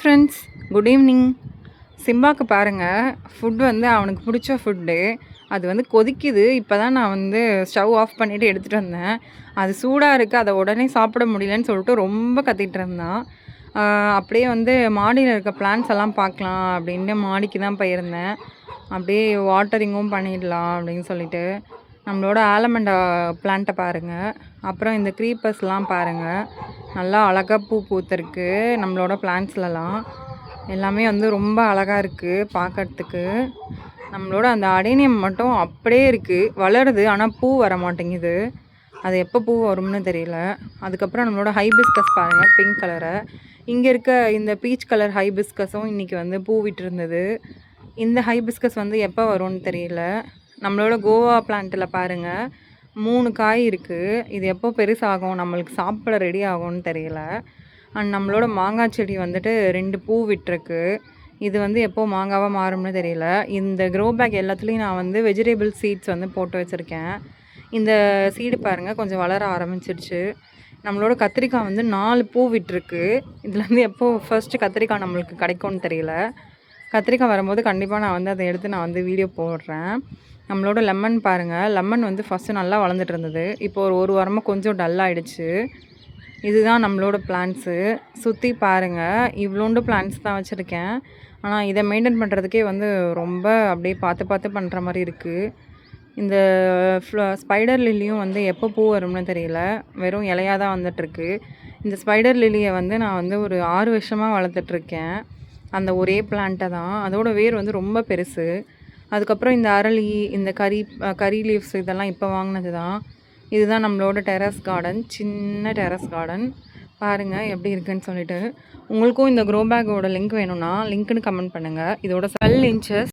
Friends, good evening. சிம்பாக்கு பாருங்கள், food வந்து அவனுக்கு பிடிச்ச ஃபுட்டு. அது வந்து கொதிக்குது. இப்போ தான் நான் வந்து ஸ்டவ் ஆஃப் பண்ணிவிட்டு எடுத்துகிட்டு வந்தேன். அது சூடாக இருக்குது, அதை உடனே சாப்பிட முடியலன்னு சொல்லிட்டு ரொம்ப கத்திட்டு இருந்தான். அப்படியே வந்து மாடியில் இருக்க பிளான்ட்ஸ் எல்லாம் பார்க்கலாம் அப்படின்ட்டு மாடிக்கு தான் போயிருந்தேன். அப்படியே வாட்டரிங்கும் பண்ணிடலாம் அப்படின்னு சொல்லிட்டு. நம்மளோட ஆலமண்டா பிளான்ட்டை பாருங்கள். அப்புறம் இந்த க்ரீப்பர்ஸ்லாம் பாருங்கள், நல்லா அழகாக பூ பூத்திருக்கு. நம்மளோட பிளான்ட்ஸ்லலாம் எல்லாமே வந்து ரொம்ப அழகாக இருக்குது பார்க்கறதுக்கு. நம்மளோட அந்த அடேனியம் மட்டும் அப்படியே இருக்குது, வளருது. ஆனால் பூ வர மாட்டேங்குது. அது எப்போ பூ வரும்னு தெரியல. அதுக்கப்புறம் நம்மளோட ஹைபிஸ்கஸ் பாருங்கள், பிங்க் கலரை. இங்கே இருக்க இந்த பீச் கலர் ஹைபிஸ்கஸும் இன்றைக்கி வந்து பூ விட்டுருந்தது. இந்த ஹைபிஸ்கஸ் வந்து எப்போ வரும்னு தெரியல. நம்மளோட கோவா பிளான்ட்டில் பாருங்கள், 3 காய் இருக்குது. இது எப்போ பெருசாகும், நம்மளுக்கு சாப்பிட ரெடி ஆகும்னு தெரியல. அண்ட் நம்மளோட மாங்காய் செடி வந்துட்டு 2 பூ விட்டுருக்கு. இது வந்து எப்போ மாங்காவாக மாறும்னு தெரியல. இந்த க்ரோ பேக் எல்லாத்துலேயும் நான் வந்து வெஜிடபிள் சீட்ஸ் வந்து போட்டு வச்சுருக்கேன். இந்த சீடு பாருங்கள், கொஞ்சம் வளர ஆரம்பிச்சிடுச்சு. நம்மளோட கத்திரிக்காய் வந்து 4 பூ விட்டுருக்கு. இதில் வந்து எப்போ ஃபர்ஸ்ட்டு கத்திரிக்காய் நம்மளுக்கு கிடைக்கும்னு தெரியல. கத்திரிக்காய் வரும்போது கண்டிப்பாக நான் வந்து அதை எடுத்து நான் வந்து வீடியோ போடுறேன். நம்மளோட லெமன் பாருங்கள், லெமன் வந்து ஃபஸ்ட்டு நல்லா வளர்ந்துட்டு இருந்தது. இப்போ ஒரு வாரமாக கொஞ்சம் டல்லாகிடுச்சு. இதுதான் நம்மளோட பிளான்ட்ஸு. சுற்றி பாருங்கள், இவ்வளோண்டு பிளான்ட்ஸ் தான் வச்சுருக்கேன். ஆனால் இதை மெயின்டைன் பண்ணுறதுக்கே வந்து ரொம்ப அப்படியே பார்த்து பார்த்து பண்ணுற மாதிரி இருக்குது. இந்த ஸ்பைடர் லில்லியும் வந்து எப்போ பூ வரும்னு தெரியல, வெறும் இலையாக தான் வந்துட்டுருக்கு. இந்த ஸ்பைடர் லில்லியை வந்து நான் வந்து ஒரு 6 வருஷமாக வளர்த்துட்ருக்கேன். அந்த ஒரே பிளான்ட்டை தான். அதோட வேர் வந்து ரொம்ப பெருசு. அதுக்கப்புறம் இந்த அரளி, இந்த கறி லீவ்ஸ் இதெல்லாம் இப்போ வாங்கினது தான். இதுதான் நம்மளோட டெரஸ் கார்டன், சின்ன டெரஸ் கார்டன். பாருங்கள் எப்படி இருக்குன்னு சொல்லிட்டு. உங்களுக்கும் இந்த க்ரோ பேக்கோட லிங்க் வேணும்னா லிங்க்குன்னு கமெண்ட் பண்ணுங்கள். இதோட 12 இன்ச்சஸ்